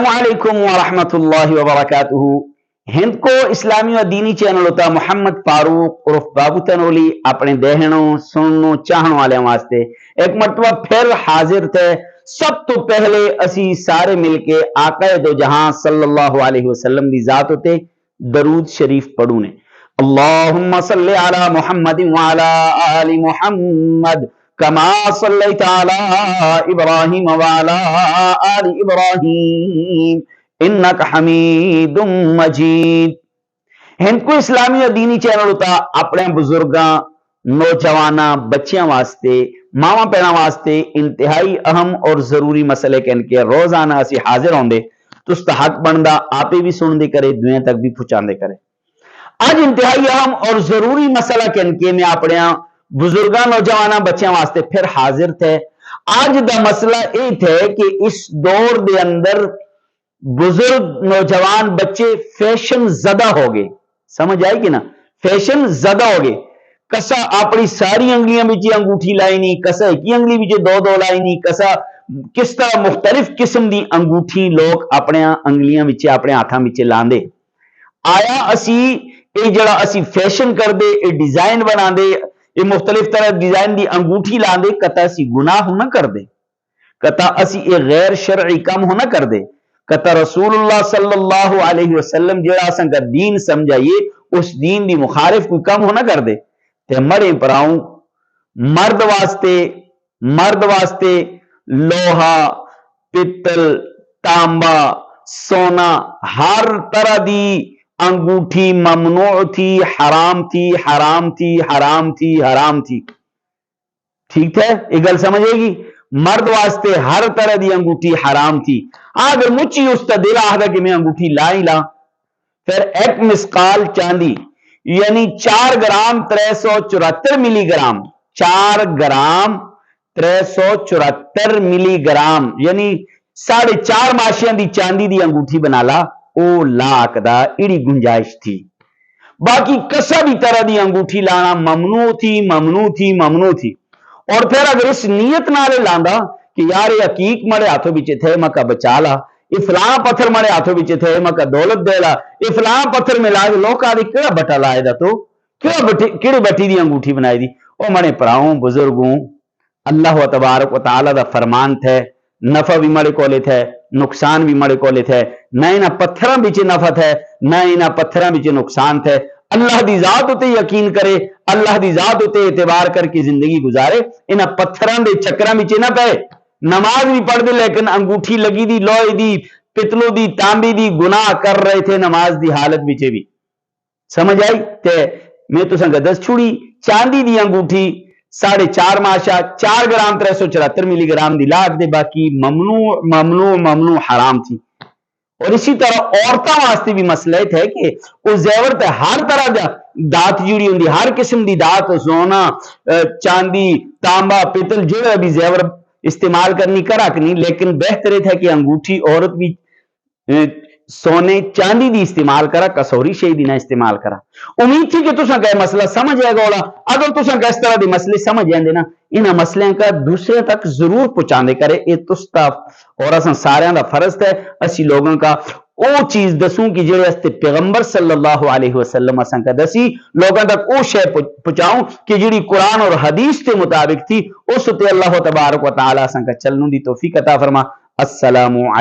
वालेकुम वरहमतुल्लाहि वबरकातुहू। हिंद को इस्लामी और दीनी चैनल होता मोहम्मद फारूक उर्फ बाबू तनोली अपने देहनों सुननों चाहने वाले वास्ते एक मरतबा फिर हाजिर थे। सब तो पहले असी सारे मिलके आका दो जहां सल्लल्लाहु अलैहि वसल्लम दी जात होते दरूद शरीफ पढ़ू ने। अल्लाहुम्मा सल्ली अला मुहम्मद व अला आलि मुहम्मद कमा सल्लैता अला इब्राहीम व अला आलि इब्राहीम इन्नका हमीदुम मजीद। हिंद को इस्लामी और दीनी चैनल होता अपने बुजुर्गां नौजवाना बच्चियां वास्ते मावा भैणा वास्ते इंतहाई अहम और जरूरी मसले कह के रोजाना असी हाजिर होंदे। तुस दा हक बनदा आपे भी सुनदे करे दुनिया तक भी पहुंचाते करे। आज इंतहाई अहम और जरूरी मसला कह के मैं अपने बुजुर्गां नौजवाना बच्चियां वास्ते फिर हाजिर थे। आज दा मसला ये थे कि इस दौर के अंदर बुजुर्ग नौजवान बच्चे फैशन ज़दा हो गए। समझ आएगी ना, फैशन ज़दा हो गए। कसा अपनी सारी अंगलियां बिच अंगूठी लाई नहीं, कसा एक ही अंगली बिच दो दो लाई नहीं, कसा किस तरह मुख्तलिफ किस्म की अंगूठी लोग अपने अंगलियां बिच अपने हाथों बिच लांदे। आया असी ये जड़ा असी फैशन करदे, ये डिजाइन बनाते, ये मुख्तलिफ तरह डिजाइन की अंगूठी लांदे, कता असी गुनाह होना करदे, कता असी ये गैर शरई काम होना करदे, कता रसूलुल्लाह सल्लल्लाहु अलैहि वसल्लम जड़ा असां का दीन समझाइए उस दीन दी मुखारिफ कोई काम होना करदे। ते मरे पराऊं मर्द वास्ते लोहा पित्तल तांबा सोना हर तरह दी अंगूठी ममनू थी, हराम थी, हराम थी, हराम थी, हराम थी। ठीक है, ये गल समझेगी। मर्द वास्ते हर तरह की अंगूठी हराम थी। अगर मुझी उसका दिल आखदा कि मैं अंगूठी ला ही ला, फिर एक मिसकाल चांदी यानी 4 ग्राम 374 मिलीग्राम, 4 ग्राम 374 मिलीग्राम यानी 4.5 माशियां की चांदी की अंगूठी बना ला, ओ लाख दा इड़ी गुंजाइश थी। बाकी कसा भी तरह की अंगूठी लाना ममनू थी, ममनू थी, ममनू थी। और फिर अगर इस नीयत नाले लांदा कि यार ये हकीक मरे हाथों बिच थे मका बचा ला, ये फलां पत्थर मरे हाथों बिच थे मका दौलत दे ला, ये फलां पत्थर में लाए लोग आदि केड़ा बटा लाए दा तो केड़ी बटी दी अंगूठी बनाई दी। ओ मने भराओं बुजुर्गों, अल्लाह तबारक व तआला दा फरमान थे नफा भी मरे कोले थे नुकसान भी मरे कोले थे। न इन्हां पत्थरां बिच नफा थे न इन्हां पत्थरां बिच नुकसान थे। अल्लाह दी जात उते यकीन करे, अल्लाह दी जात उते एतबार करके जिंदगी गुजारे, इन्हां पत्थरां दे चक्करां बिच ना पे। नमाज भी पढ़ दे लेकिन अंगूठी लगी दी लोहे दी पितलों दी तांबी दी गुनाह कर रहे थे नमाज दी हालत बिच भी। समझ आई? ते मैं तुसां दस छुड़ी चांदी दी अंगूठी 4.5 माशा 4 ग्राम 374 मिलीग्राम दी लाख दे, बाकी ममनू ममनू ममनू हराम थी। और इसी तरह औरतों वास्ते भी मसला है कि वो जेवर ते हर तरह का दात जुड़ी होंगी, हर किस्म की दात सोना चांदी तांबा पितल जो भी जेवर इस्तेमाल करनी करा नहीं, लेकिन बेहतर है कि अंगूठी औरत भी सोने चांदी दी इस्तेमाल करा, कसौरी शे दी ना इस्तेमाल करा। उम्मीद थी कि तुसा का मसला समझ आएगा। अगर तुसा का इस तरह के मसले समझ आते ना, इन मसलों का दूसरे तक जरूर पहुंचाते करे। ये तुस्ता और असां सारियां दा फर्ज है असी लोगों का वो चीज दसूं कि जेड़े वास्ते पैगंबर सल्लल्लाहु अलैहि वसल्लम असां का दसी लोगों तक वो शे पहुंचाऊं कि जेड़ी कुरान और हदीस के मुताबिक थी। उस ते अल्लाह तबारक व तआला असां का चलने दी तौफीक अता फरमा। अस्सलामु